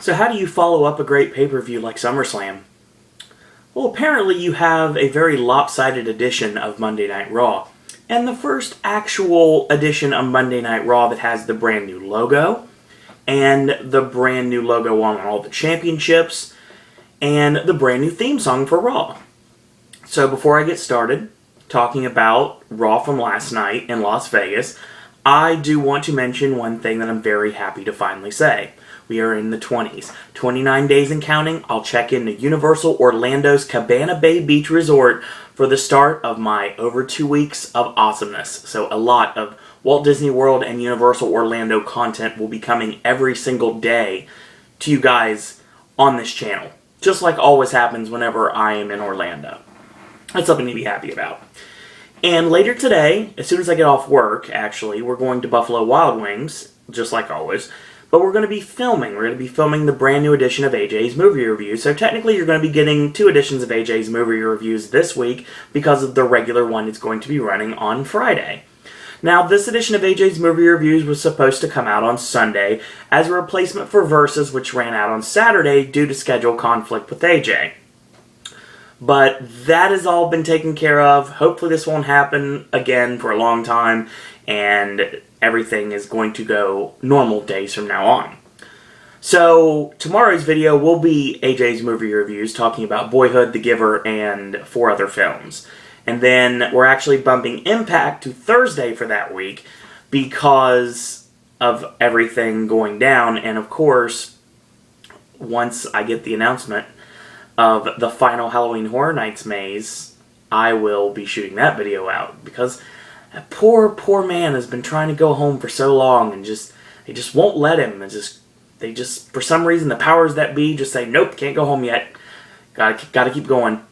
So how do you follow up a great pay-per-view like SummerSlam? Well, apparently you have a very lopsided edition of Monday Night Raw. And the first actual edition of Monday Night Raw that has the brand new logo, and the brand new logo on all the championships, and the brand new theme song for Raw. So before I get started talking about Raw from last night in Las Vegas, I do want to mention one thing that I'm very happy to finally say. We are in the 20s. 29 days and counting, I'll check into Universal Orlando's Cabana Bay Beach Resort for the start of my over 2 weeks of awesomeness. So a lot of Walt Disney World and Universal Orlando content will be coming every single day to you guys on this channel. Just like always happens whenever I am in Orlando. That's something to be happy about. And later today, as soon as I get off work, actually, we're going to Buffalo Wild Wings, just like always. But we're going to be filming. We're going to be filming the brand new edition of AJ's Movie Review. So technically you're going to be getting 2 editions of AJ's Movie Reviews this week because of the regular one is going to be running on Friday. Now, this edition of AJ's Movie Reviews was supposed to come out on Sunday as a replacement for Versus, which ran out on Saturday due to schedule conflict with AJ. But that has all been taken care of. Hopefully this won't happen again for a long time, and everything is going to go normal days from now on. So, tomorrow's video will be AJ's Movie Reviews, talking about Boyhood, The Giver, and 4 other films. And then we're actually bumping Impact to Thursday for that week because of everything going down. And of course, once I get the announcement of the final Halloween Horror Nights maze, I will be shooting that video out because that poor man has been trying to go home for so long and they just won't let him. They just for some reason the powers that be just say nope, can't go home yet. Gotta keep going.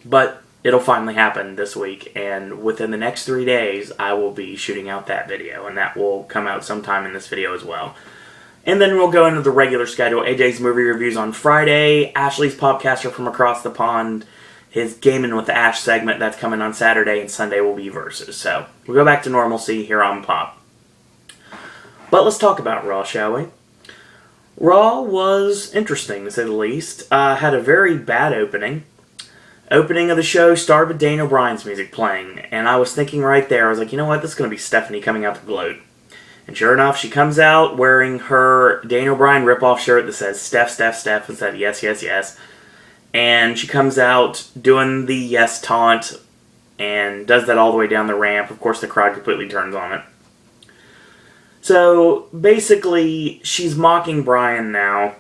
But it'll finally happen this week, and within the next 3 days I will be shooting out that video, and that will come out sometime in this video as well. And then we'll go into the regular schedule. AJ's Movie Reviews on Friday, Ashley's Popcaster from Across the Pond, his Gaming with Ash segment that's coming on Saturday, and Sunday will be Versus. So, we'll go back to normalcy here on Pop. But let's talk about Raw, shall we? Raw was interesting, to say the least. Had a very bad opening. Opening of the show started with Daniel Bryan's music playing, and I was thinking right there, I was like, you know what, this is going to be Stephanie coming out to gloat. And sure enough, she comes out wearing her Daniel Bryan ripoff shirt that says Steph, Steph, Steph, and said yes, yes, yes. And she comes out doing the yes taunt, and does that all the way down the ramp. Of course, the crowd completely turns on it. So, basically, she's mocking Bryan now,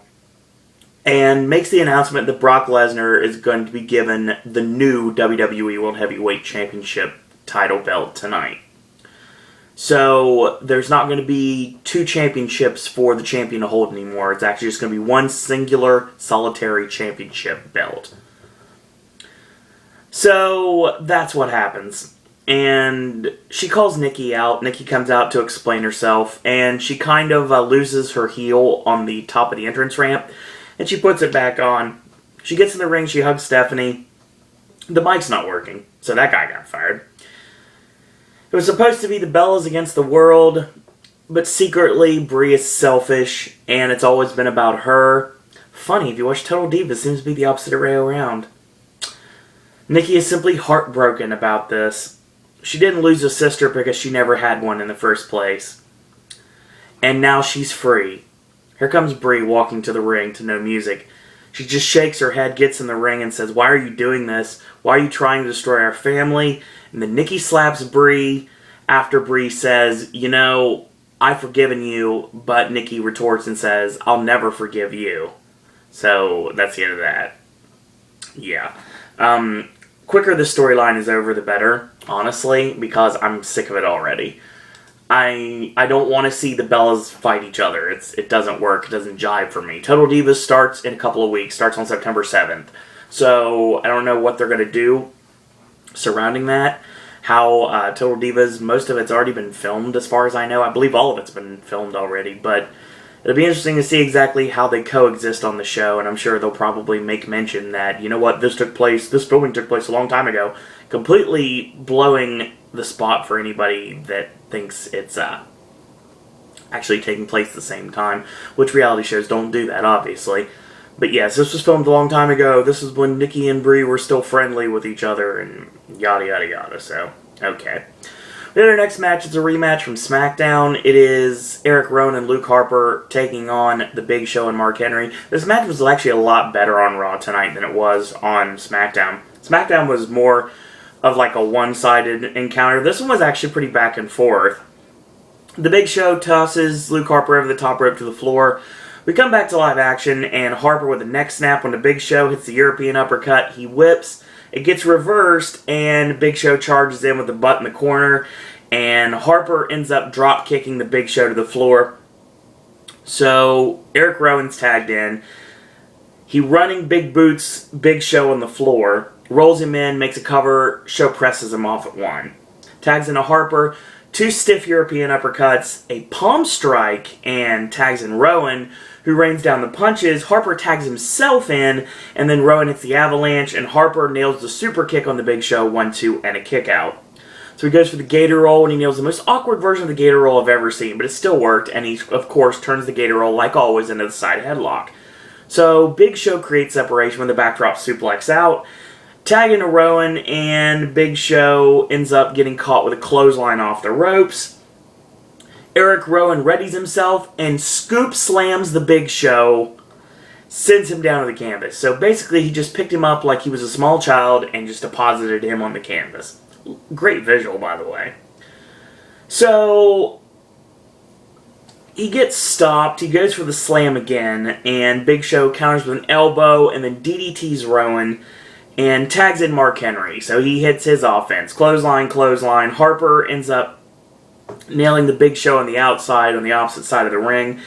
and makes the announcement that Brock Lesnar is going to be given the new WWE World Heavyweight Championship title belt tonight. So, there's not going to be 2 championships for the champion to hold anymore. It's actually just going to be one singular, solitary championship belt. So, that's what happens. And she calls Nikki out. Nikki comes out to explain herself, and she kind of loses her heel on the top of the entrance ramp. And she puts it back on. She gets in the ring, she hugs Stephanie. The mic's not working, so that guy got fired. It was supposed to be the Bellas against the world, but secretly Brie is selfish, and it's always been about her. Funny, if you watch Total Divas, it seems to be the opposite way around. Nikki is simply heartbroken about this. She didn't lose a sister because she never had one in the first place. And now she's free. Here comes Brie walking to the ring to no music. She just shakes her head, gets in the ring, and says, "Why are you doing this? Why are you trying to destroy our family?" And then Nikki slaps Brie after Brie says, "You know, I've forgiven you," but Nikki retorts and says, "I'll never forgive you." So, that's the end of that. Yeah. Quicker this storyline is over, the better, honestly, because I'm sick of it already. I don't want to see the Bellas fight each other. It doesn't work. It doesn't jive for me. Total Divas starts in a couple of weeks. Starts on September 7th. So, I don't know what they're going to do surrounding that. How Total Divas, most of it's already been filmed as far as I know. I believe all of it's been filmed already. But it'll be interesting to see exactly how they coexist on the show. And I'm sure they'll probably make mention that, you know what, this filming took place a long time ago. Completely blowing the spot for anybody that thinks it's actually taking place at the same time, which reality shows don't do that, obviously. But yes, this was filmed a long time ago. This is when Nikki and Brie were still friendly with each other, and yada yada yada, so, okay. Then our next match is a rematch from SmackDown. It is Eric Rowan and Luke Harper taking on The Big Show and Mark Henry. This match was actually a lot better on Raw tonight than it was on SmackDown. SmackDown was more of like a one-sided encounter. This one was actually pretty back and forth. The Big Show tosses Luke Harper over the top rope to the floor. We come back to live action, and Harper with a neck snap when the Big Show hits the European uppercut. He whips. It gets reversed, and Big Show charges in with the butt in the corner, and Harper ends up drop kicking the Big Show to the floor. So Eric Rowan's tagged in. He running big boots Big Show on the floor, rolls him in, makes a cover. Show presses him off at one. Tags into Harper, 2 stiff European uppercuts, a palm strike, and tags in Rowan, who rains down the punches. Harper tags himself in, and then Rowan hits the avalanche, and Harper nails the super kick on the Big Show, 1-2, and a kick out. So he goes for the gator roll, and he nails the most awkward version of the gator roll I've ever seen, but it still worked, and he, of course, turns the gator roll, like always, into the side headlock. So Big Show creates separation when the backdrop suplex out, tag into Rowan, and Big Show ends up getting caught with a clothesline off the ropes. Eric Rowan readies himself and scoop slams the Big Show, sends him down to the canvas. So basically he just picked him up like he was a small child and just deposited him on the canvas. Great visual, by the way. So he gets stopped, he goes for the slam again, and Big Show counters with an elbow and then DDTs Rowan and tags in Mark Henry. So he hits his offense. Clothesline, clothesline. Harper ends up nailing the Big Show on the outside, on the opposite side of the ring.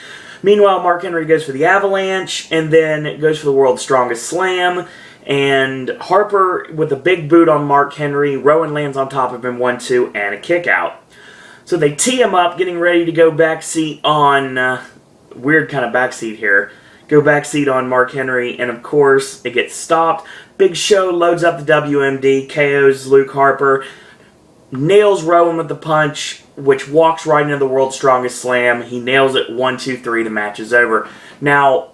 Meanwhile, Mark Henry goes for the avalanche, and then goes for the world's strongest slam, and Harper with a big boot on Mark Henry. Rowan lands on top of him, 1-2, and a kick out. So they tee him up, getting ready to go backseat on, weird kind of backseat here, go backseat on Mark Henry, and of course, it gets stopped. Big Show loads up the WMD, KOs Luke Harper, nails Rowan with the punch, which walks right into the world's strongest slam. He nails it, 1-2-3, the match is over. Now,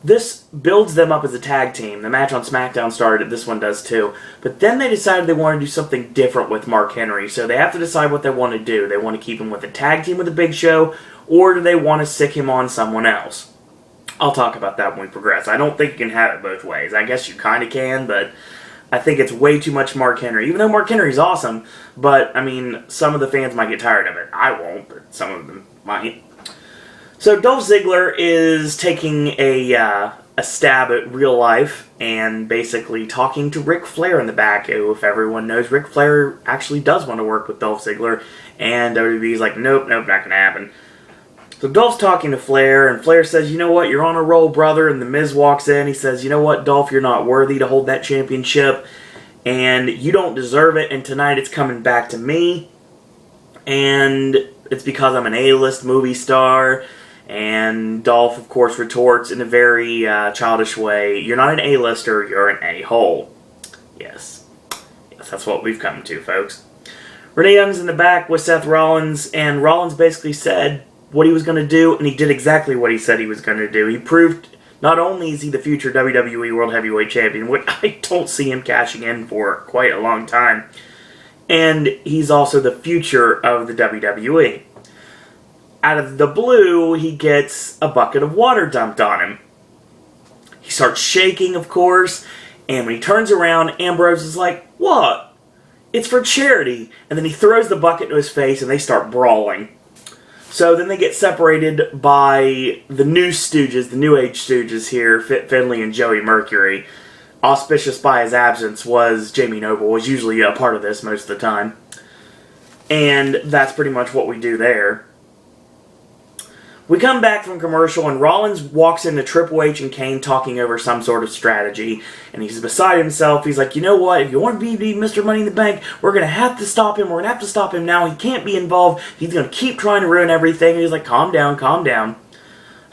this builds them up as a tag team. The match on SmackDown started, this one does too. But then they decided they want to do something different with Mark Henry, so they have to decide what they want to do. They want to keep him with a tag team with the Big Show, or do they want to sick him on someone else? I'll talk about that when we progress. I don't think you can have it both ways. I guess you kind of can, but I think it's way too much Mark Henry. Even though Mark Henry's awesome, but, I mean, some of the fans might get tired of it. I won't, but some of them might. So Dolph Ziggler is taking a stab at real life and basically talking to Ric Flair in the back, who, if everyone knows, Ric Flair actually does want to work with Dolph Ziggler, and WWE's like, nope, not going to happen. So Dolph's talking to Flair, and Flair says, you know what, you're on a roll, brother, and The Miz walks in. He says, you know what, Dolph, you're not worthy to hold that championship, and you don't deserve it, and tonight it's coming back to me, and it's because I'm an A-list movie star. And Dolph, of course, retorts in a very childish way, you're not an A-lister, you're an A-hole. Yes, that's what we've come to, folks. Renee Young's in the back with Seth Rollins, and Rollins basically said what he was going to do, and he did exactly what he said he was going to do. He proved not only is he the future WWE World Heavyweight Champion, which I don't see him cashing in for quite a long time, and he's also the future of the WWE. Out of the blue, he gets a bucket of water dumped on him. He starts shaking, of course, and when he turns around, Ambrose is like, what? It's for charity. And then he throws the bucket to his face, and they start brawling. So then they get separated by the new Stooges, the New Age Stooges here, Fit Finlay and Joey Mercury. Auspicious by his absence was Jamie Noble, was usually a part of this most of the time. And that's pretty much what we do there. We come back from commercial, and Rollins walks into Triple H and Kane talking over some sort of strategy, and he's beside himself. He's like, you know what, if you want to be Mr. Money in the Bank, we're going to have to stop him. We're going to have to stop him now. He can't be involved. He's going to keep trying to ruin everything. And he's like, calm down, calm down.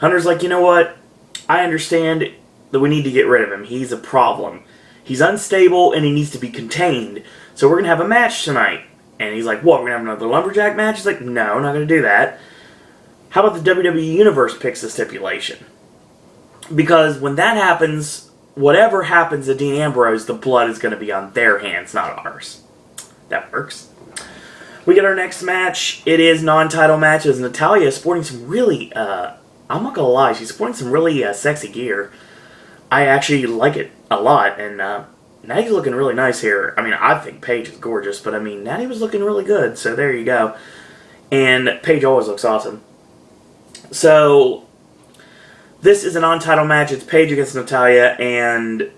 Hunter's like, you know what, I understand that we need to get rid of him. He's a problem. He's unstable, and he needs to be contained. So we're going to have a match tonight. And he's like, what, we're going to have another lumberjack match? He's like, no, not going to do that. How about the WWE Universe picks the stipulation? Because when that happens, whatever happens to Dean Ambrose, the blood is going to be on their hands, not ours. That works. We get our next match. It is non-title matches. Natalya is sporting some really, I'm not going to lie, she's sporting some really sexy gear. I actually like it a lot, and Natty's looking really nice here. I mean, I think Paige is gorgeous, but I mean, Natty was looking really good, so there you go. And Paige always looks awesome. So, this is a non-title match. It's Paige against Natalya, and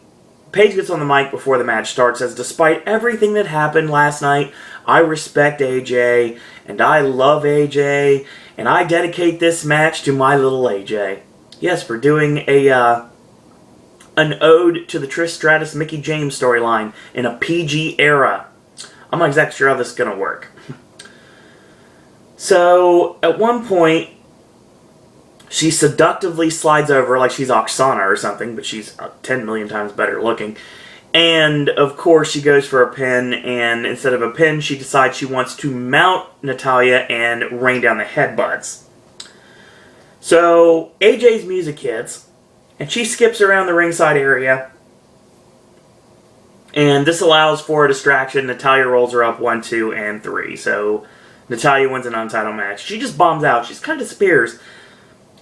Paige gets on the mic before the match starts, says, despite everything that happened last night, I respect AJ, and I love AJ, and I dedicate this match to my little AJ. Yes, we're doing an ode to the Trish Stratus Mickie James storyline in a PG era. I'm not exactly sure how this is going to work. So, at one point, she seductively slides over like she's Oksana or something, but she's 10 million times better looking. And, of course, she goes for a pin, and instead of a pin, she decides she wants to mount Natalya and rain down the headbutts. So, AJ's music hits, and she skips around the ringside area, and this allows for a distraction. Natalya rolls her up 1, 2, and 3. So, Natalya wins a non-title match. She just bombs out. She kind of disappears.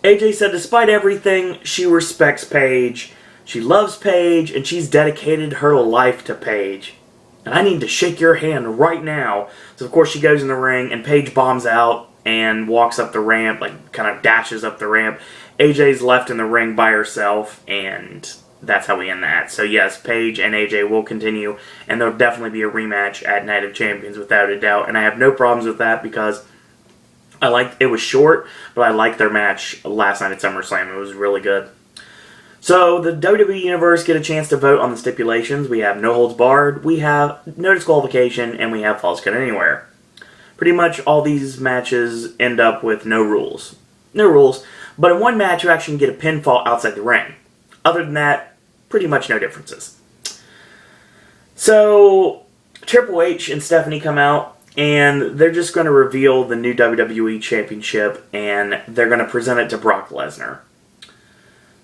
AJ said despite everything, she respects Paige. She loves Paige, and she's dedicated her life to Paige. And I need to shake your hand right now. So, of course, she goes in the ring, and Paige bombs out and walks up the ramp, like, kind of dashes up the ramp. AJ's left in the ring by herself, and that's how we end that. So, yes, Paige and AJ will continue, and there'll definitely be a rematch at Night of Champions, without a doubt. And I have no problems with that, because it was short, but I liked their match last night at SummerSlam. It was really good. So, the WWE Universe get a chance to vote on the stipulations. We have no holds barred, we have no disqualification, and we have falls count anywhere. Pretty much all these matches end up with no rules. No rules, but in one match you actually can get a pinfall outside the ring. Other than that, pretty much no differences. So, Triple H and Stephanie come out, and they're just going to reveal the new WWE Championship, and they're going to present it to Brock Lesnar.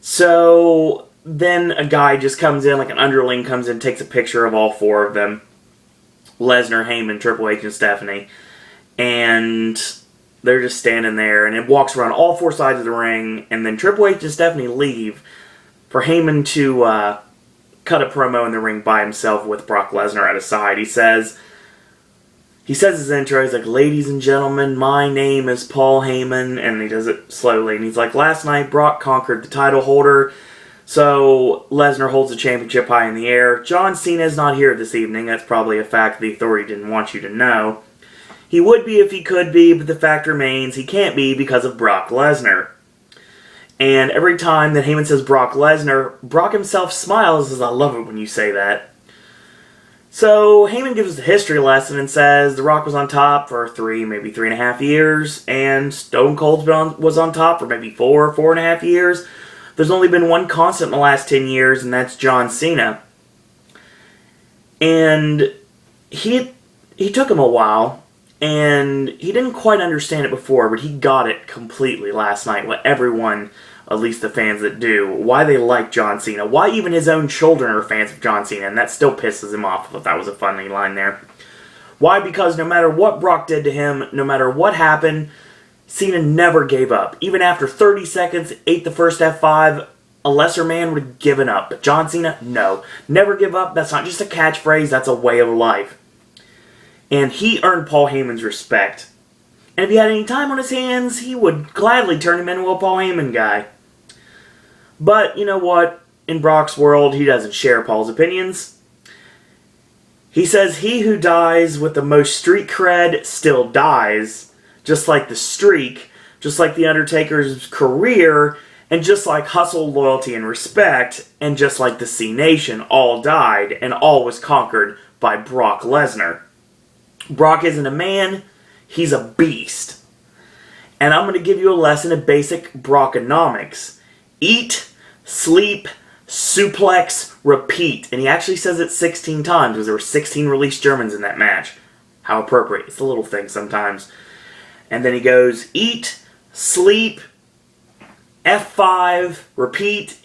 So, then a guy just comes in, like an underling comes in, takes a picture of all four of them. Lesnar, Heyman, Triple H, and Stephanie. And they're just standing there, and it walks around all four sides of the ring, and then Triple H and Stephanie leave for Heyman to cut a promo in the ring by himself with Brock Lesnar at his side. He says his intro, he's like, ladies and gentlemen, my name is Paul Heyman, and he does it slowly, and he's like, last night Brock conquered the title holder, so Lesnar holds the championship high in the air. John Cena's not here this evening. That's probably a fact the Authority didn't want you to know. He would be if he could be, but the fact remains he can't be because of Brock Lesnar. And every time that Heyman says Brock Lesnar, Brock himself smiles and says, I love it when you say that. So Heyman gives us a history lesson and says The Rock was on top for 3, maybe 3.5 years, and Stone Cold was on top for maybe 4.5 years. There's only been one constant in the last 10 years, and that's John Cena. And he took him a while, and he didn't quite understand it before, but he got it completely last night. What everyone, at least the fans that do, why they like John Cena, why even his own children are fans of John Cena, and that still pisses him off. I thought that was a funny line there. Why? Because no matter what Brock did to him, no matter what happened, Cena never gave up. Even after 30 seconds, ate the first F5, a lesser man would have given up. But John Cena, no. Never give up. That's not just a catchphrase, that's a way of life. And he earned Paul Heyman's respect. And if he had any time on his hands, he would gladly turn him into a Paul Heyman guy. But, you know what? In Brock's world, he doesn't share Paul's opinions. He says he who dies with the most street cred still dies. Just like the streak, just like The Undertaker's career, and just like hustle, loyalty, and respect, and just like the C Nation, all died, and all was conquered by Brock Lesnar. Brock isn't a man, he's a beast. And I'm going to give you a lesson in basic Brockonomics. Eat, sleep, suplex, repeat. And he actually says it 16 times, because there were 16 released Germans in that match. How appropriate. It's a little thing sometimes. And then he goes, eat, sleep, F5, repeat,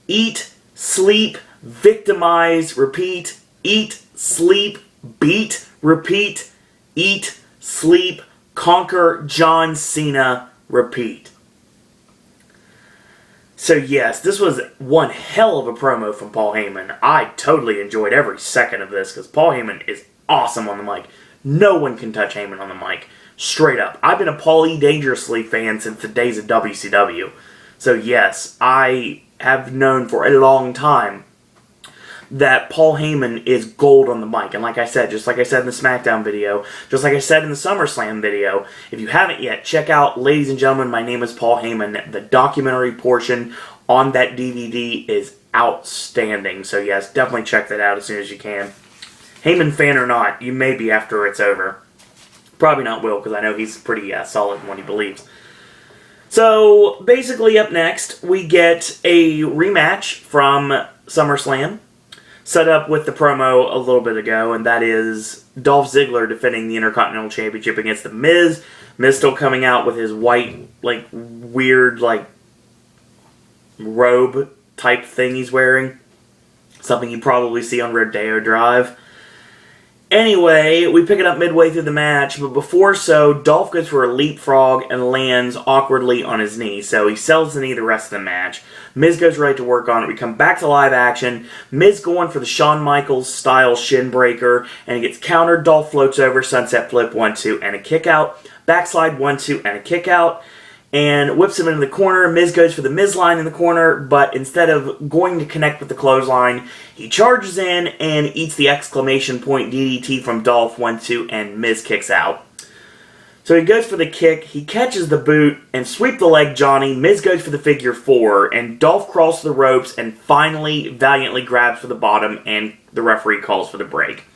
eat, sleep, victimize, repeat, eat, sleep, beat, repeat, eat, sleep, conquer John Cena, repeat. So yes, this was one hell of a promo from Paul Heyman. I totally enjoyed every second of this because Paul Heyman is awesome on the mic. No one can touch Heyman on the mic. Straight up. I've been a Paul E. Dangerously fan since the days of WCW. So yes, I have known for a long time that Paul Heyman is gold on the mic. And like I said, just like I said in the SmackDown video, just like I said in the SummerSlam video, if you haven't yet, check out Ladies and Gentlemen, My Name is Paul Heyman. The documentary portion on that DVD is outstanding. So yes, definitely check that out as soon as you can. Heyman fan or not, you may be after it's over. Probably not Will, because I know he's pretty solid in what he believes. So basically up next, we get a rematch from SummerSlam, set up with the promo a little bit ago, and that is Dolph Ziggler defending the Intercontinental Championship against The Miz. Miz still coming out with his white, weird, robe type thing he's wearing. Something you probably see on Rodeo Drive. Anyway, we pick it up midway through the match, but before so, Dolph goes for a leapfrog and lands awkwardly on his knee, so he sells the knee the rest of the match. Miz goes right to work on it. We come back to live action. Miz going for the Shawn Michaels style shin breaker, and he gets countered. Dolph floats over, sunset flip, 1-2, and a kick out. Backslide, 1-2, and a kick out. And whips him into the corner. Miz goes for the Miz line in the corner, but instead of going to connect with the clothesline, he charges in and eats the exclamation point DDT from Dolph, 1-2, and Miz kicks out. So he goes for the kick, he catches the boot, and sweep the leg Johnny. Miz goes for the figure 4, and Dolph crawls to the ropes and finally valiantly grabs for the bottom, and the referee calls for the break.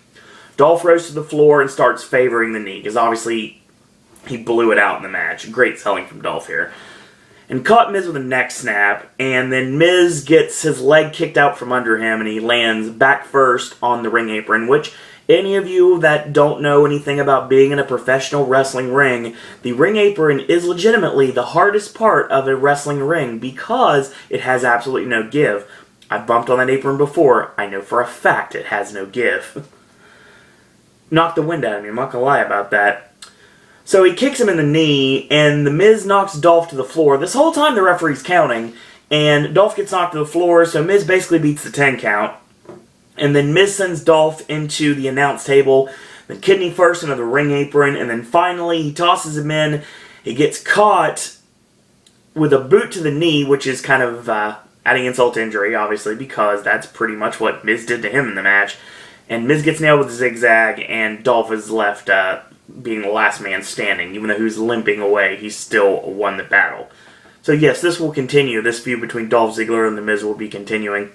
Dolph rose to the floor and starts favoring the knee, because obviously he blew it out in the match. Great selling from Dolph here. And caught Miz with a neck snap, and then Miz gets his leg kicked out from under him, and he lands back first on the ring apron, which any of you that don't know anything about being in a professional wrestling ring, the ring apron is legitimately the hardest part of a wrestling ring because it has absolutely no give. I've bumped on that apron before. I know for a fact it has no give. Knocked the wind out of me, I'm not gonna lie about that. So he kicks him in the knee, and The Miz knocks Dolph to the floor. This whole time the referee's counting, and Dolph gets knocked to the floor, so Miz basically beats the 10 count. And then Miz sends Dolph into the announce table, then kidney first into the ring apron, and then finally he tosses him in. He gets caught with a boot to the knee, which is kind of adding insult to injury, obviously, because that's pretty much what Miz did to him in the match. And Miz gets nailed with a zigzag, and Dolph is left being the last man standing. Even though he was limping away, he still won the battle. So yes, this will continue. This feud between Dolph Ziggler and The Miz will be continuing.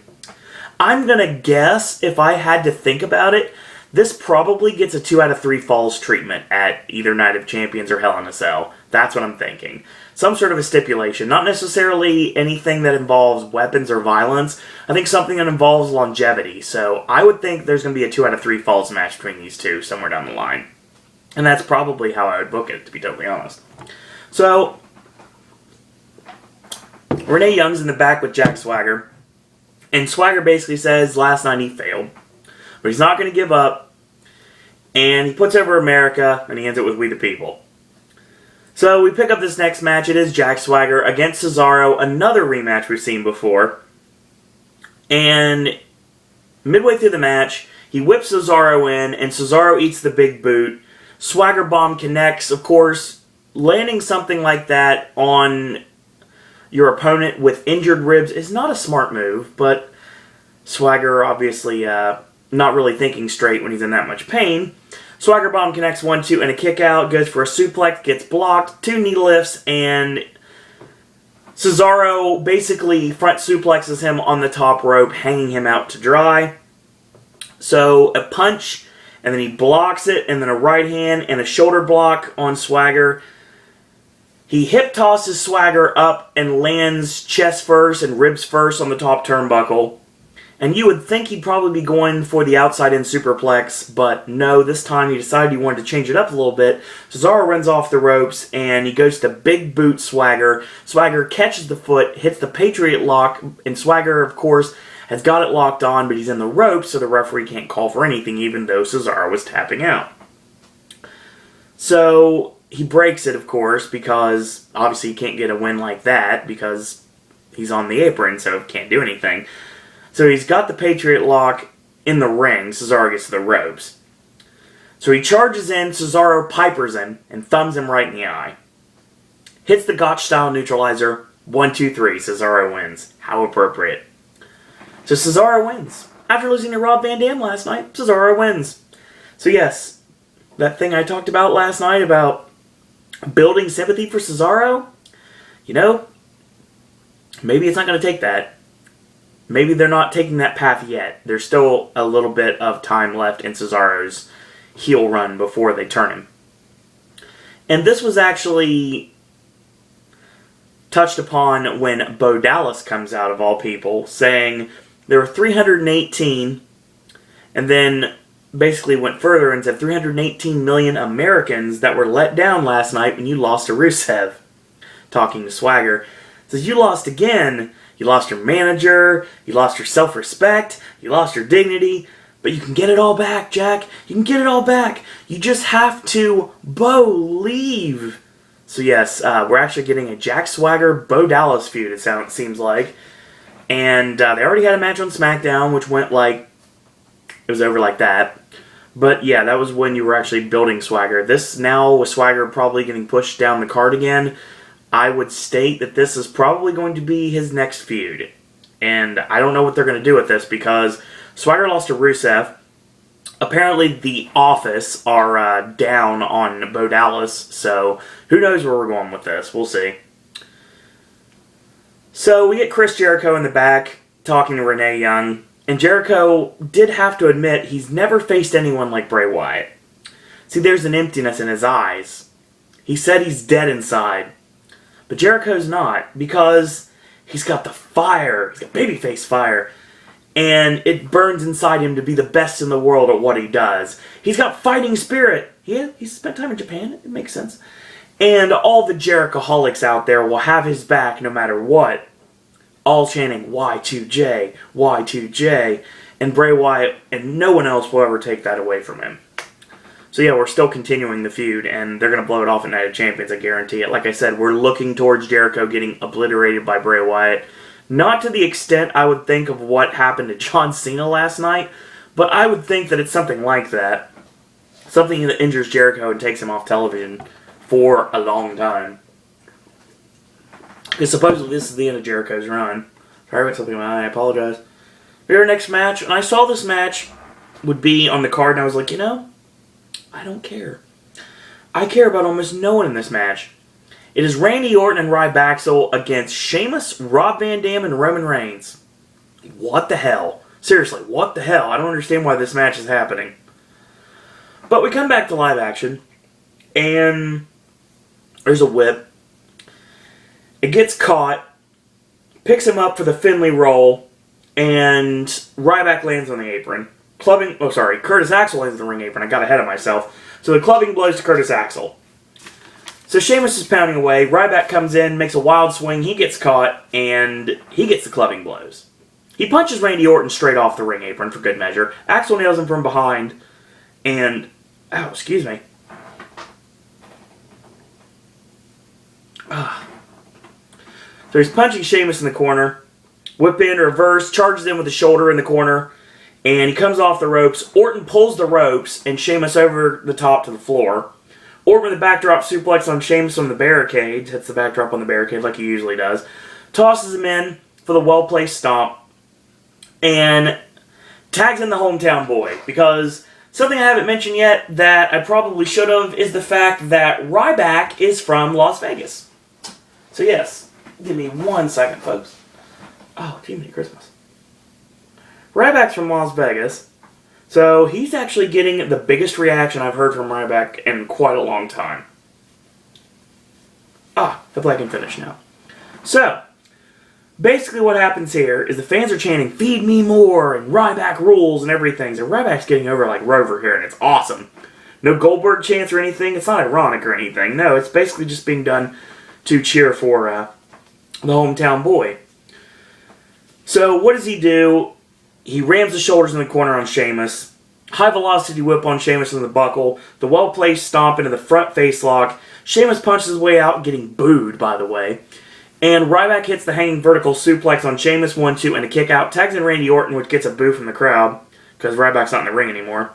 I'm going to guess, if I had to think about it, this probably gets a 2 out of 3 falls treatment at either Night of Champions or Hell in a Cell. That's what I'm thinking. Some sort of a stipulation. Not necessarily anything that involves weapons or violence. I think something that involves longevity. So I would think there's going to be a 2 out of 3 falls match between these two somewhere down the line. And that's probably how I would book it, to be totally honest. So, Renee Young's in the back with Jack Swagger. And Swagger basically says last night he failed. But he's not going to give up. And he puts over America, and he ends it with We the People. So we pick up this next match. It is Jack Swagger against Cesaro. Another rematch we've seen before. And midway through the match, he whips Cesaro in, and Cesaro eats the big boot. Swagger Bomb connects, of course. Landing something like that on your opponent with injured ribs is not a smart move, but Swagger obviously not really thinking straight when he's in that much pain. Swagger Bomb connects 1-2 and a kick out, goes for a suplex, gets blocked, 2 knee lifts, and Cesaro basically front suplexes him on the top rope, hanging him out to dry. So a punch, and then he blocks it, and then a right hand and a shoulder block on Swagger. He hip tosses Swagger up and lands chest first and ribs first on the top turnbuckle. And you would think he'd probably be going for the outside-in superplex, but no, this time he decided he wanted to change it up a little bit. Cesaro runs off the ropes, and he goes to big boot Swagger. Swagger catches the foot, hits the Patriot lock, and Swagger, of course, has got it locked on, but he's in the ropes, so the referee can't call for anything, even though Cesaro was tapping out. So he breaks it, of course, because obviously he can't get a win like that, because he's on the apron, so he can't do anything. So he's got the Patriot lock in the ring. Cesaro gets to the ropes. So he charges in, Cesaro pipers him, and thumbs him right in the eye. Hits the Gotch-style neutralizer. 1, 2, 3. Cesaro wins. How appropriate. So Cesaro wins. After losing to Rob Van Dam last night, Cesaro wins. So yes, that thing I talked about last night about building sympathy for Cesaro, you know, maybe it's not going to take that. Maybe they're not taking that path yet. There's still a little bit of time left in Cesaro's heel run before they turn him. And this was actually touched upon when Bo Dallas comes out, of all people, saying there were 318, and then basically went further and said 318 million Americans that were let down last night when you lost to Rusev. Talking to Swagger. Says, you lost again. You lost your manager, you lost your self-respect, you lost your dignity, but you can get it all back, Jack. You can get it all back. You just have to believe. So yes, we're actually getting a Jack Swagger, Bo Dallas feud, it seems like. And they already had a match on SmackDown, which went like, it was over like that. But yeah, that was when you were actually building Swagger. This now, with Swagger probably getting pushed down the card again, I would state that this is probably going to be his next feud. And I don't know what they're going to do with this, because Swagger lost to Rusev. Apparently the Office are down on Bo Dallas, so who knows where we're going with this. We'll see. So we get Chris Jericho in the back talking to Renee Young. And Jericho did have to admit he's never faced anyone like Bray Wyatt. See, there's an emptiness in his eyes. He said he's dead inside. But Jericho's not, because he's got the fire. He's got babyface fire. And it burns inside him to be the best in the world at what he does. He's got fighting spirit. Yeah, he's spent time in Japan. It makes sense. And all the Jerichoholics out there will have his back no matter what. All chanting, Y2J, Y2J. And Bray Wyatt and no one else will ever take that away from him. So yeah, we're still continuing the feud, and they're going to blow it off at Night of Champions, I guarantee it. Like I said, we're looking towards Jericho getting obliterated by Bray Wyatt. Not to the extent I would think of what happened to John Cena last night, but I would think that it's something like that. Something that injures Jericho and takes him off television for a long time. Because supposedly this is the end of Jericho's run. Sorry about something in my eye, I apologize. But our next match, and I saw this match would be on the card, and I was like, you know, I don't care. I care about almost no one in this match. It is Randy Orton and Ryback against Sheamus, Rob Van Dam, and Roman Reigns. What the hell? Seriously, what the hell? I don't understand why this match is happening. But we come back to live action, and there's a whip. It gets caught, picks him up for the Finley roll, and Ryback lands on the apron. Curtis Axel lands on the ring apron. I got ahead of myself. So the clubbing blows to Curtis Axel. So Sheamus is pounding away. Ryback comes in, makes a wild swing. He gets caught, and he gets the clubbing blows. He punches Randy Orton straight off the ring apron for good measure. Axel nails him from behind, and... oh, excuse me. So he's punching Sheamus in the corner. Whip in, reverse, charges in with the shoulder in the corner. And he comes off the ropes. Orton pulls the ropes and Sheamus over the top to the floor. Orton with a backdrop suplex on Sheamus on the barricade. Hits the backdrop on the barricade like he usually does. Tosses him in for the well-placed stomp. And tags in the hometown boy. Because something I haven't mentioned yet that I probably should have is the fact that Ryback is from Las Vegas. So yes, give me 1 second, folks. Oh, gee, Merry Christmas. Ryback's from Las Vegas, so he's actually getting the biggest reaction I've heard from Ryback in quite a long time. Hopefully I can finish now. So, basically what happens here is the fans are chanting, "Feed me more," and Ryback rules and everything. So Ryback's getting over like Rover here, and it's awesome. No Goldberg chants or anything. It's not ironic or anything. No, it's basically just being done to cheer for the hometown boy. So what does he do? He rams the shoulders in the corner on Sheamus. High velocity whip on Sheamus in the buckle. The well-placed stomp into the front face lock. Sheamus punches his way out, getting booed, by the way. And Ryback hits the hanging vertical suplex on Sheamus, 1-2, and a kick out. Tags in Randy Orton, which gets a boo from the crowd, because Ryback's not in the ring anymore.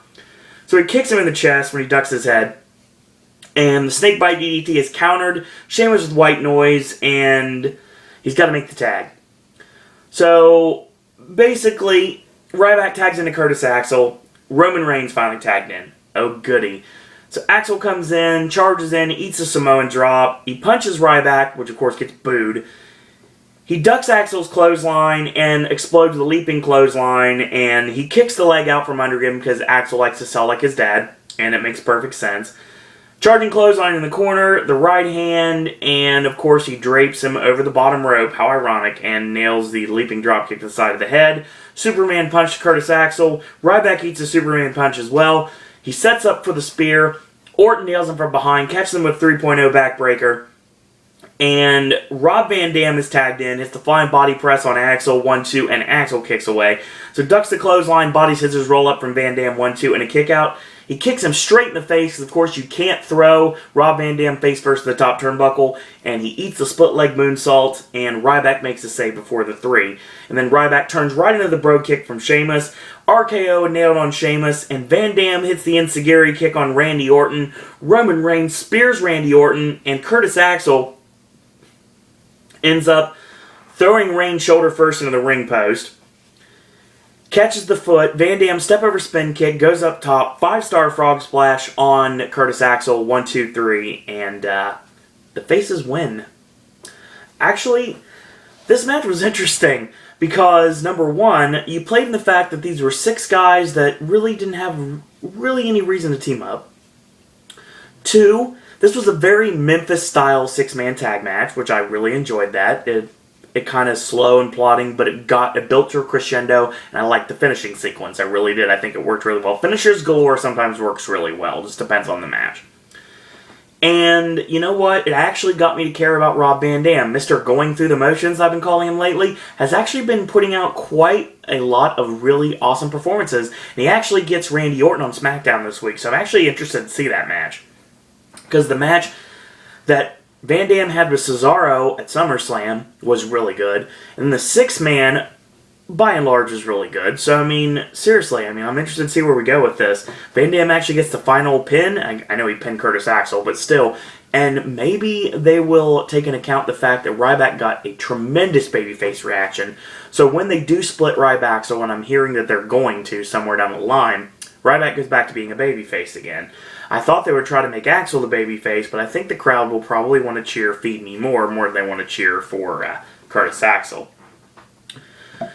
So he kicks him in the chest when he ducks his head. And the snakebite DDT is countered. Sheamus with white noise, and he's got to make the tag. So, basically, Ryback tags into Curtis Axel. Roman Reigns finally tagged in. Oh, goody. So Axel comes in, charges in, eats a Samoan drop. He punches Ryback, which of course gets booed. He ducks Axel's clothesline and explodes the leaping clothesline, and he kicks the leg out from under him because Axel likes to sell like his dad, and it makes perfect sense. Charging clothesline in the corner, the right hand, and of course he drapes him over the bottom rope, how ironic, and nails the leaping dropkick to the side of the head. Superman punch to Curtis Axel. Ryback eats a Superman punch as well. He sets up for the spear. Orton nails him from behind, catches him with 3.0 backbreaker. And Rob Van Dam is tagged in, hits the flying body press on Axel, 1-2, and Axel kicks away. So ducks the clothesline, body scissors roll up from Van Dam, 1-2, and a kick out. He kicks him straight in the face, because of course you can't throw Rob Van Dam face first to the top turnbuckle, and he eats the split leg moonsault, and Ryback makes a save before the 3. And then Ryback turns right into the bro kick from Sheamus, RKO nailed on Sheamus, and Van Dam hits the enziguri kick on Randy Orton. Roman Reigns spears Randy Orton, and Curtis Axel ends up throwing Reigns shoulder first into the ring post. Catches the foot. Van Dam step over spin kick, goes up top. 5-star frog splash on Curtis Axel. 1, 2, 3. And the faces win. Actually, this match was interesting because, number one, you played in the fact that these were 6 guys that really didn't have really any reason to team up. 2, this was a very Memphis-style 6-man tag match, which I really enjoyed that. It kind of slow and plodding, but it built to a crescendo, and I liked the finishing sequence. I really did. I think it worked really well. Finishers galore sometimes works really well. Just depends on the match. And you know what? It actually got me to care about Rob Van Dam. Mr. Going Through the Motions, I've been calling him lately, has actually been putting out quite a lot of really awesome performances. And he actually gets Randy Orton on SmackDown this week, so I'm actually interested to see that match. Because the match that Van Dam had with Cesaro at SummerSlam was really good. And the 6-man, by and large, was really good. So, I mean, seriously, I'm interested to see where we go with this. Van Dam actually gets the final pin. I know he pinned Curtis Axel, but still. And maybe they will take into account the fact that Ryback got a tremendous babyface reaction. So when they do split Ryback, so when I'm hearing that they're going to somewhere down the line, Ryback goes back to being a babyface again. I thought they would try to make Axel the babyface, but I think the crowd will probably want to cheer Feed Me more than they want to cheer for Curtis Axel.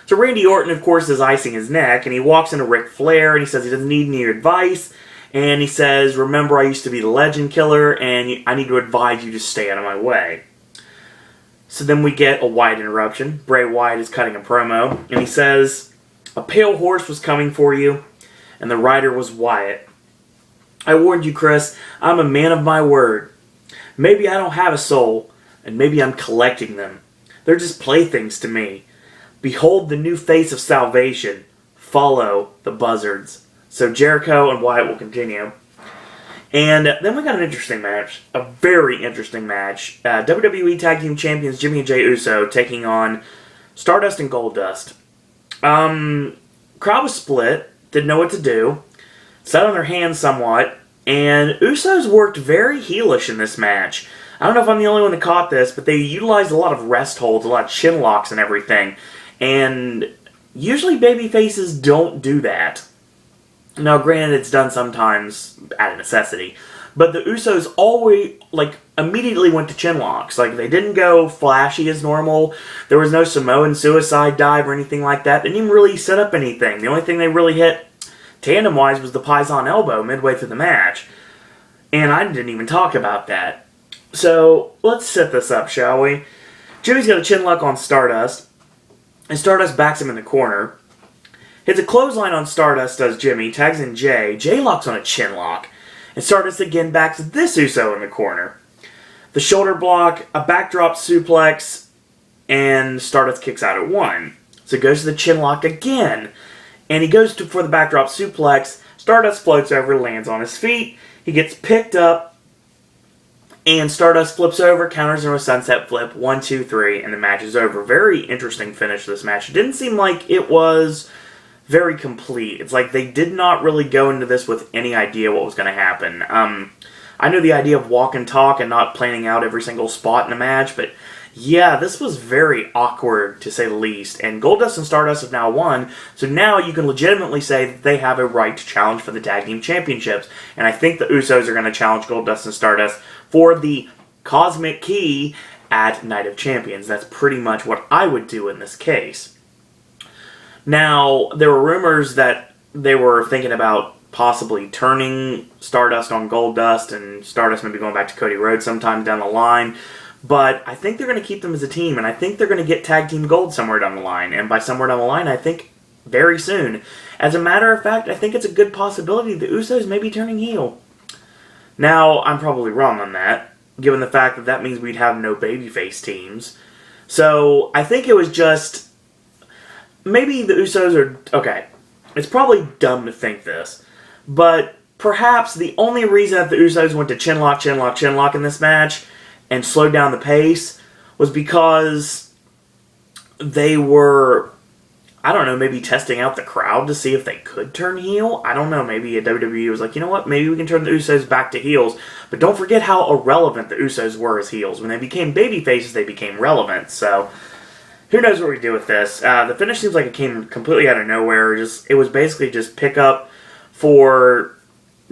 So Randy Orton, of course, is icing his neck, and he walks into Ric Flair, and he says he doesn't need any advice, and he says, remember I used to be the Legend Killer, and I need to advise you to stay out of my way. So then we get a Wyatt interruption. Bray Wyatt is cutting a promo, and he says, a pale horse was coming for you, and the rider was Wyatt. I warned you, Chris, I'm a man of my word. Maybe I don't have a soul, and maybe I'm collecting them. They're just playthings to me. Behold the new face of salvation. Follow the buzzards. So Jericho and Wyatt will continue. And then we got an interesting match. A very interesting match. WWE Tag Team Champions Jimmy and Jey Uso taking on Stardust and Goldust. Crowd was split. Didn't know what to do. Sat on their hands somewhat, and Usos worked very heelish in this match. I don't know if I'm the only one that caught this, but they utilized a lot of rest holds, a lot of chin locks and everything, and usually babyfaces don't do that. Now, granted, it's done sometimes out of necessity, but the Usos always, immediately went to chin locks. They didn't go flashy as normal. There was no Samoan suicide dive or anything like that. They didn't even really set up anything. The only thing they really hit tandem-wise was the Paisan elbow midway through the match. And I didn't even talk about that. So, let's set this up, shall we? Jimmy's got a chin lock on Stardust. and Stardust backs him in the corner. Hits a clothesline on Stardust, does Jimmy, tags in Jay. Jay locks on a chin lock, and Stardust again backs this Uso in the corner. The shoulder block, a backdrop suplex, and Stardust kicks out at 1. So goes to the chin lock again, and he goes for the backdrop suplex. Stardust floats over, lands on his feet. He gets picked up, and Stardust flips over, counters into a sunset flip, 1, 2, 3, and the match is over. Very interesting finish to this match. It didn't seem like it was very complete. It's like they did not really go into this with any idea what was going to happen. I know the idea of walk and talk and not planning out every single spot in a match, but yeah, this was very awkward, to say the least. And Goldust and Stardust have now won, so now you can legitimately say that they have a right to challenge for the Tag Team Championships. And I think the Usos are going to challenge Goldust and Stardust for the Cosmic Key at Night of Champions. That's pretty much what I would do in this case. Now, there were rumors that they were thinking about possibly turning Stardust on Goldust and Stardust maybe going back to Cody Rhodes sometime down the line. But I think they're going to keep them as a team, and I think they're going to get Tag Team Gold somewhere down the line. And by somewhere down the line, I think very soon. As a matter of fact, I think it's a good possibility the Usos may be turning heel. Now, I'm probably wrong on that, given the fact that that means we'd have no babyface teams. So, I think it was just... Maybe the Usos are... Okay, it's probably dumb to think this, but perhaps the only reason that the Usos went to chinlock, chinlock, chinlock in this match and slowed down the pace was because they were, I don't know, maybe testing out the crowd to see if they could turn heel. I don't know, maybe WWE was like, you know what, maybe we can turn the Usos back to heels. But don't forget how irrelevant the Usos were as heels. When they became baby faces, they became relevant. So, who knows what we do with this. The finish seems like it came completely out of nowhere. It was basically just pick up for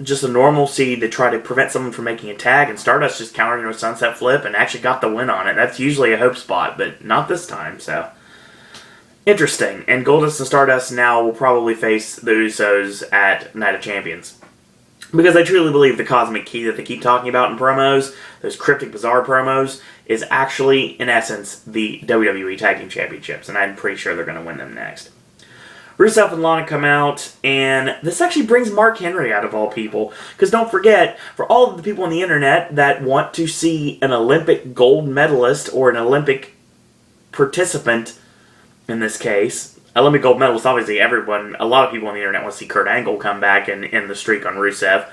just a normal seed to try to prevent someone from making a tag, and Stardust just countered into a sunset flip and actually got the win on it. That's usually a hope spot, but not this time, so... Interesting. And Goldust and Stardust now will probably face the Usos at Night of Champions. Because I truly believe the Cosmic Key that they keep talking about in promos, those cryptic, bizarre promos, is actually, in essence, the WWE Tag Team Championships, and I'm pretty sure they're going to win them next. Rusev and Lana come out, and this actually brings Mark Henry out of all people. Because don't forget, for all of the people on the internet that want to see an Olympic gold medalist, or an Olympic participant, in this case, Olympic gold medalist, obviously everyone, a lot of people on the internet want to see Kurt Angle come back and end the streak on Rusev.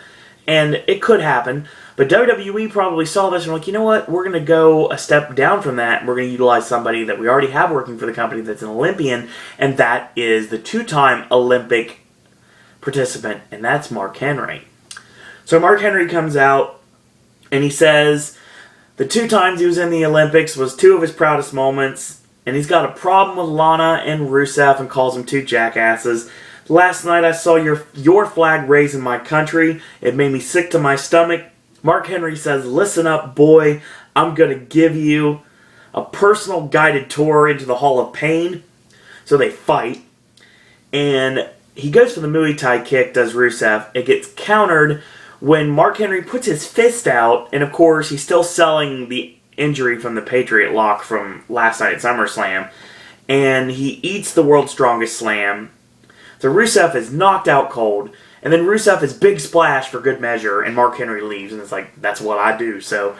And it could happen, but WWE probably saw this and were like, you know what, we're going to go a step down from that, and we're going to utilize somebody that we already have working for the company that's an Olympian, and that is the two-time Olympic participant, and that's Mark Henry. So Mark Henry comes out, and he says the 2 times he was in the Olympics was 2 of his proudest moments, and he's got a problem with Lana and Rusev and calls them 2 jackasses. Last night I saw your flag raised in my country. It made me sick to my stomach. Mark Henry says, listen up, boy. I'm going to give you a personal guided tour into the Hall of Pain. So they fight. And he goes for the Muay Thai kick, does Rusev. It gets countered when Mark Henry puts his fist out. And of course, he's still selling the injury from the Patriot Lock from last night at SummerSlam. And he eats the World's Strongest Slam. So Rusev is knocked out cold, and then Rusev is big splash for good measure, and Mark Henry leaves, and it's like, that's what I do. So,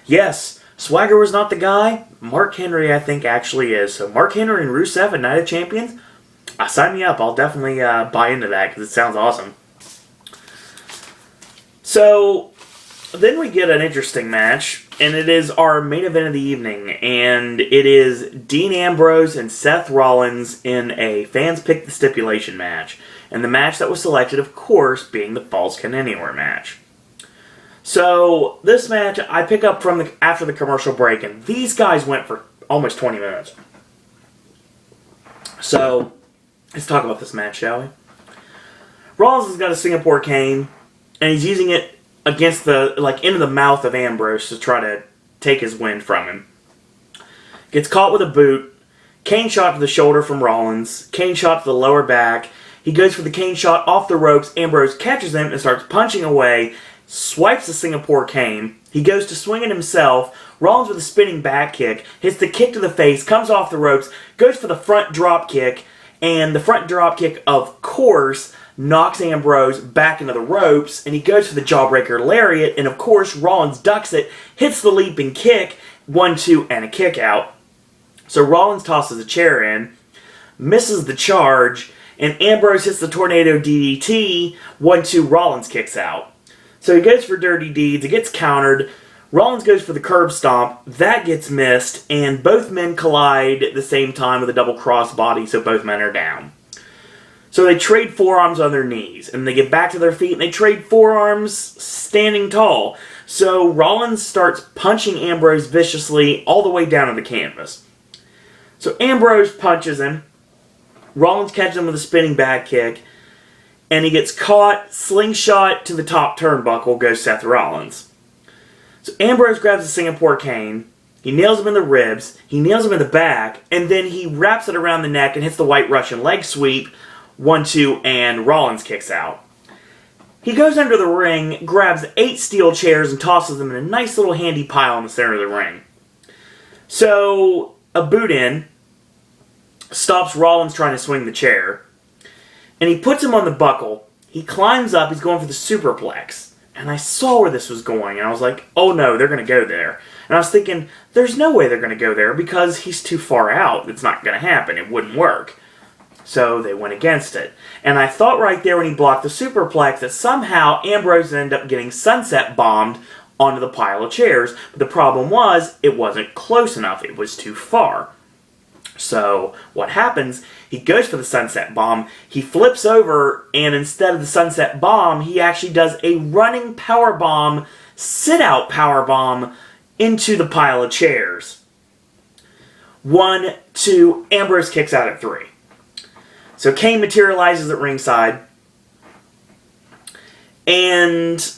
yes, Swagger was not the guy. Mark Henry, I think, actually is. So Mark Henry and Rusev at Night of Champions, sign me up. I'll definitely buy into that, because it sounds awesome. So, then we get an interesting match, and it is our main event of the evening, and it is Dean Ambrose and Seth Rollins in a Fans Pick the Stipulation match. And the match that was selected, of course, being the Falls Count Anywhere match. So, this match, I pick up from after the commercial break, and these guys went for almost 20 minutes. So, let's talk about this match, shall we? Rollins has got a Singapore cane, and he's using it against into the mouth of Ambrose to try to take his wind from him. Gets caught with a boot. Cane shot to the shoulder from Rollins. Cane shot to the lower back. He goes for the cane shot off the ropes. Ambrose catches him and starts punching away. Swipes the Singapore cane. He goes to swing it himself. Rollins with a spinning back kick, hits the kick to the face, comes off the ropes, goes for the front drop kick, and the front drop kick, of course, knocks Ambrose back into the ropes, and he goes for the jawbreaker lariat, and of course, Rollins ducks it, hits the leaping kick, 1-2, and a kick out. So Rollins tosses a chair in, misses the charge, and Ambrose hits the tornado DDT, 1-2, Rollins kicks out. So he goes for dirty deeds, it gets countered, Rollins goes for the curb stomp, that gets missed, and both men collide at the same time with a double cross body, so both men are down. So they trade forearms on their knees, and they get back to their feet, and they trade forearms standing tall. So Rollins starts punching Ambrose viciously all the way down to the canvas. So Ambrose punches him, Rollins catches him with a spinning back kick, and he gets caught, slingshot to the top turnbuckle, goes Seth Rollins. So Ambrose grabs a Singapore cane, he nails him in the ribs, he nails him in the back, and then he wraps it around the neck and hits the White Russian leg sweep, 1-2, and Rollins kicks out. He goes under the ring, grabs 8 steel chairs, and tosses them in a nice little handy pile in the center of the ring. So, a boot in stops Rollins trying to swing the chair, and he puts him on the buckle. He climbs up, he's going for the superplex. And I saw where this was going, and I was like, oh no, they're going to go there. And I was thinking, there's no way they're going to go there because he's too far out. It's not going to happen. It wouldn't work. So they went against it. And I thought right there when he blocked the superplex that somehow Ambrose would end up getting sunset bombed onto the pile of chairs. But the problem was, it wasn't close enough. It was too far. So what happens, he goes for the sunset bomb, he flips over, and instead of the sunset bomb, he actually does a running power bomb, sit-out power bomb into the pile of chairs. 1-2, Ambrose kicks out at 3. So Kane materializes at ringside, and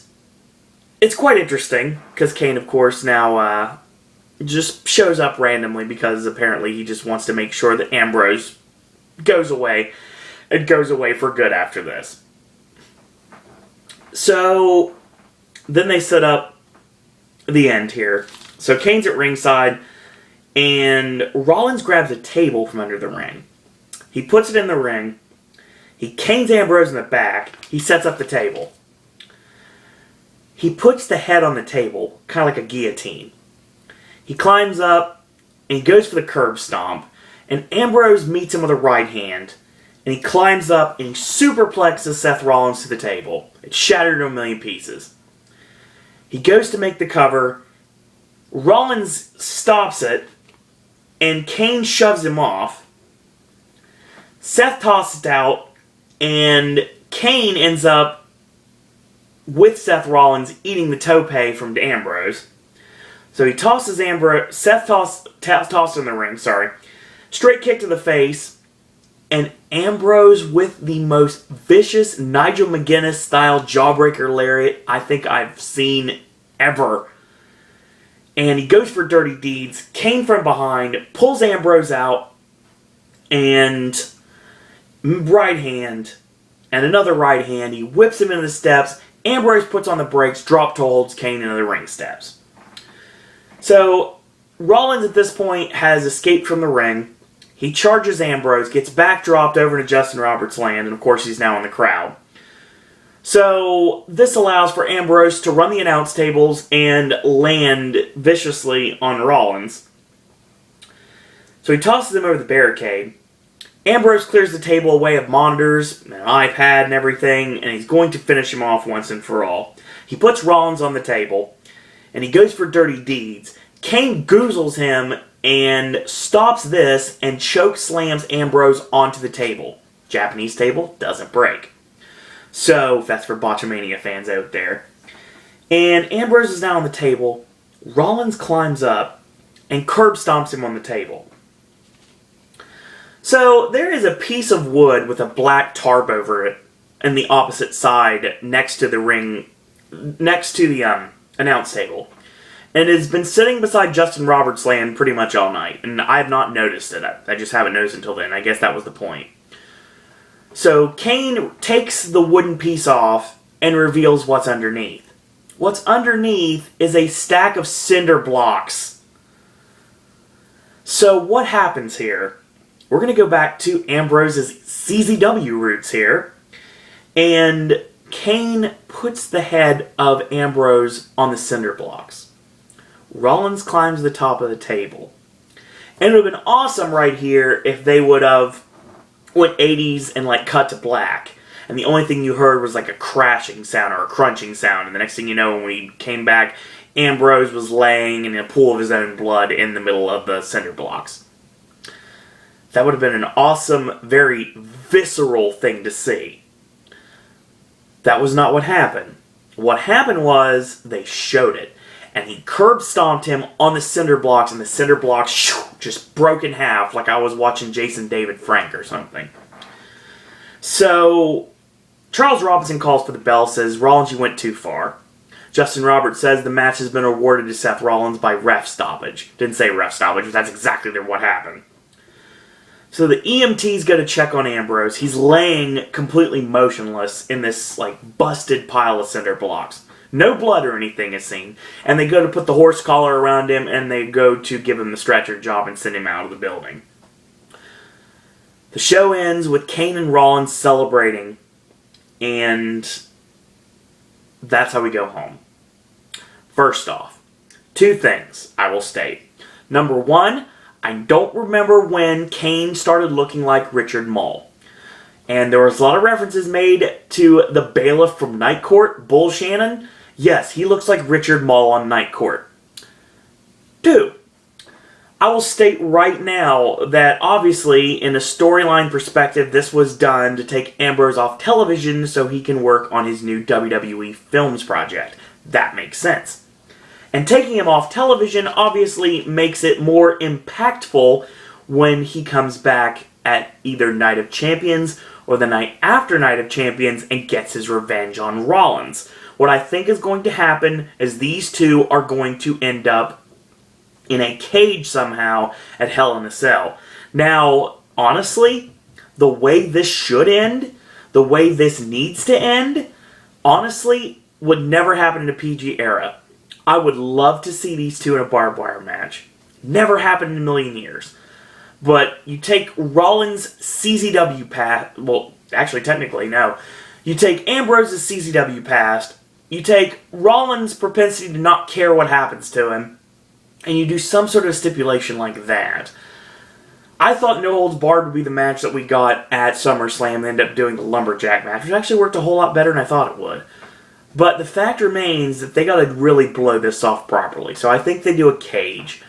it's quite interesting, because Kane, of course, now just shows up randomly because apparently he just wants to make sure that Ambrose goes away. It goes away for good after this. So then they set up the end here. So Kane's at ringside, and Rollins grabs a table from under the ring. He puts it in the ring. He canes Ambrose in the back. He sets up the table. He puts the head on the table, kind of like a guillotine. He climbs up, and he goes for the curb stomp, and Ambrose meets him with a right hand, and he climbs up, and he superplexes Seth Rollins to the table. It's shattered to a million pieces. He goes to make the cover, Rollins stops it, and Kane shoves him off. Seth tosses it out, and Kane ends up with Seth Rollins eating the tope from Ambrose. So he tosses Ambrose, Seth tosses in the ring, straight kick to the face, and Ambrose with the most vicious Nigel McGuinness style jawbreaker lariat I think I've seen ever. And he goes for dirty deeds, Kane from behind, pulls Ambrose out, and right hand, and another right hand, he whips him into the steps, Ambrose puts on the brakes, drop toe holds Kane into the ring steps. So, Rollins at this point has escaped from the ring. He charges Ambrose, gets backdropped over to Justin Roberts' land, and of course he's now in the crowd. So, this allows for Ambrose to run the announce tables and land viciously on Rollins. So he tosses him over the barricade. Ambrose clears the table away of monitors, and an iPad and everything, and he's going to finish him off once and for all. He puts Rollins on the table, and he goes for dirty deeds. Kane goozles him and stops this and choke slams Ambrose onto the table. Japanese table doesn't break. So, that's for Botchamania fans out there. And Ambrose is now on the table. Rollins climbs up and curb stomps him on the table. So, there is a piece of wood with a black tarp over it on the opposite side next to the ring, next to the announce table. And it has been sitting beside Justin Roberts' land pretty much all night. And I have not noticed it. I just haven't noticed until then. I guess that was the point. So Kane takes the wooden piece off and reveals what's underneath. What's underneath is a stack of cinder blocks. So what happens here? We're going to go back to Ambrose's CZW roots here. And Kane puts the head of Ambrose on the cinder blocks. Rollins climbs the top of the table. And it would have been awesome right here if they would have went 80s and like cut to black. And the only thing you heard was like a crashing sound or a crunching sound. And the next thing you know, when we came back, Ambrose was laying in a pool of his own blood in the middle of the cinder blocks. That would have been an awesome, very visceral thing to see. That was not what happened. What happened was they showed it. And he curb stomped him on the cinder blocks, and the cinder blocks just broke in half like I was watching Jason David Frank or something. So Charles Robinson calls for the bell, says, Rollins, you went too far. Justin Roberts says the match has been awarded to Seth Rollins by ref stoppage. Didn't say ref stoppage, but that's exactly what happened. So the EMTs go to check on Ambrose. He's laying completely motionless in this like busted pile of cinder blocks. No blood or anything is seen. And they go to put the horse collar around him, and they go to give him the stretcher job and send him out of the building. The show ends with Kane and Rollins celebrating, and that's how we go home. First off, two things I will state. Number one, I don't remember when Kane started looking like Richard Mole. And there was a lot of references made to the bailiff from Night Court, Bull Shannon. Yes, he looks like Richard Mole on Night Court. Two, I will state right now that obviously, in a storyline perspective, this was done to take Ambrose off television so he can work on his new WWE Films project. That makes sense. And taking him off television obviously makes it more impactful when he comes back at either Night of Champions or the night after Night of Champions and gets his revenge on Rollins. What I think is going to happen is these two are going to end up in a cage somehow at Hell in a Cell. Now, honestly, the way this should end, the way this needs to end, honestly, would never happen in a PG era. I would love to see these two in a barbed wire match. Never happened in a million years. But you take Rollins' CZW past, well, actually, technically, no. You take Ambrose's CZW past, you take Rollins' propensity to not care what happens to him, and you do some sort of stipulation like that. I thought No Holds Barred would be the match that we got at SummerSlam and ended up doing the Lumberjack match, which actually worked a whole lot better than I thought it would. But the fact remains that they got to really blow this off properly. So I think they do a cage.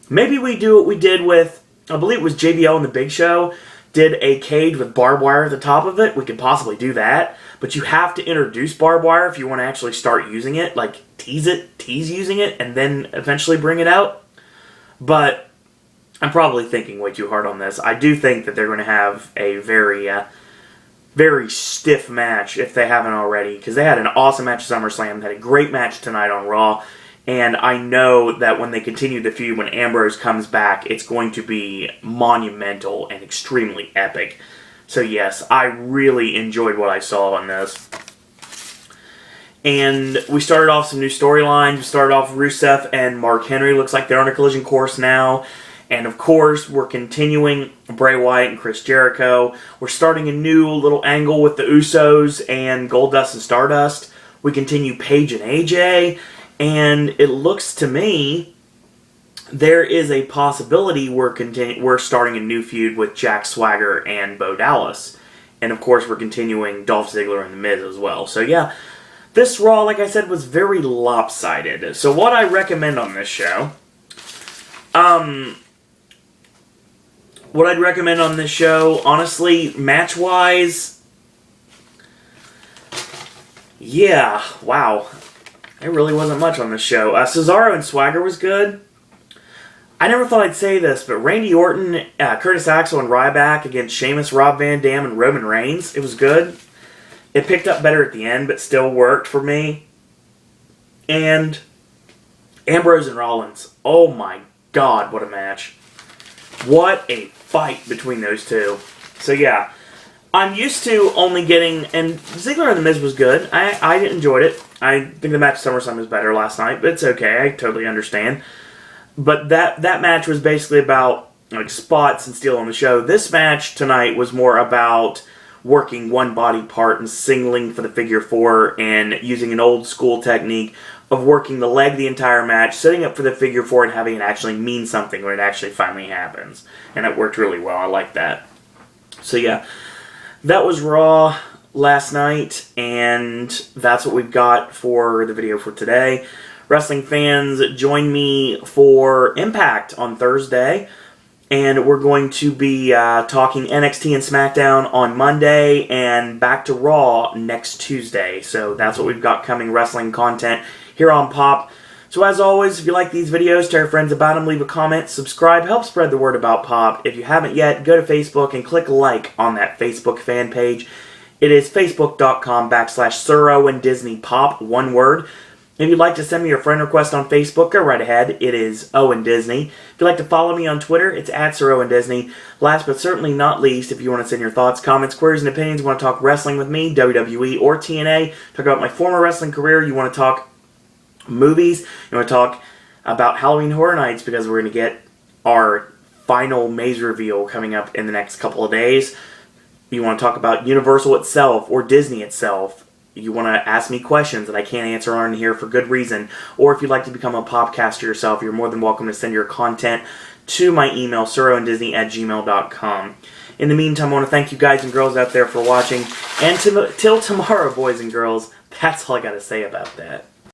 Maybe we do what we did with, I believe it was JBL and the Big Show, did a cage with barbed wire at the top of it. We could possibly do that. But you have to introduce barbed wire if you want to actually start using it. Like, tease using it, and then eventually bring it out. But I'm probably thinking way too hard on this. I do think that they're going to have a very stiff match if they haven't already, because they had an awesome match at SummerSlam, had a great match tonight on Raw, and I know that when they continue the feud, when Ambrose comes back, it's going to be monumental and extremely epic. So yes, I really enjoyed what I saw on this. And we started off some new storylines. We started off Rusev and Mark Henry. Looks like they're on a collision course now. And of course, we're continuing Bray Wyatt and Chris Jericho. We're starting a new little angle with the Usos and Goldust and Stardust. We continue Paige and AJ. And it looks to me, there is a possibility we're starting a new feud with Jack Swagger and Bo Dallas. And of course, we're continuing Dolph Ziggler and The Miz as well. So yeah, this Raw, like I said, was very lopsided. So what I recommend on this show... what I'd recommend on this show, honestly, match-wise, yeah, wow. There really wasn't much on this show. Cesaro and Swagger was good. I never thought I'd say this, but Randy Orton, Curtis Axel, and Ryback against Sheamus, Rob Van Dam, and Roman Reigns, it was good. It picked up better at the end, but still worked for me. And Ambrose and Rollins, oh my God, what a match. What a fight between those two. So yeah, I'm used to only getting, and Ziggler and The Miz was good. I enjoyed it. I think the match at SummerSlam was better last night, but it's okay. I totally understand. But that match was basically about like spots and stealing the show. This match tonight was more about working one body part and singling for the figure four and using an old school technique of working the leg the entire match, setting up for the figure four and having it actually mean something when it actually finally happens. And it worked really well. I like that. So yeah, that was Raw last night, and that's what we've got for the video for today. Wrestling fans, join me for Impact on Thursday, and we're going to be talking NXT and SmackDown on Monday, and back to Raw next Tuesday. So that's what we've got coming, wrestling content here on Pop. So as always, if you like these videos, tell your friends about them, leave a comment, subscribe, help spread the word about Pop. If you haven't yet, go to Facebook and click like on that Facebook fan page. It is facebook.com/Sir Owen Disney Pop, one word. If you'd like to send me your friend request on Facebook, go right ahead. It is Owen Disney. If you'd like to follow me on Twitter, it's @SirOwenDisney. Last but certainly not least, if you want to send your thoughts, comments, queries, and opinions, you want to talk wrestling with me, WWE or TNA, talk about my former wrestling career, you want to talk movies, you want to talk about Halloween Horror Nights, because we're going to get our final maze reveal coming up in the next couple of days. You want to talk about Universal itself or Disney itself. You want to ask me questions that I can't answer on here for good reason. Or if you'd like to become a popcaster yourself, you're more than welcome to send your content to my email, SirOwenDisney@gmail.com. In the meantime, I want to thank you guys and girls out there for watching. And till tomorrow, boys and girls, that's all I got to say about that.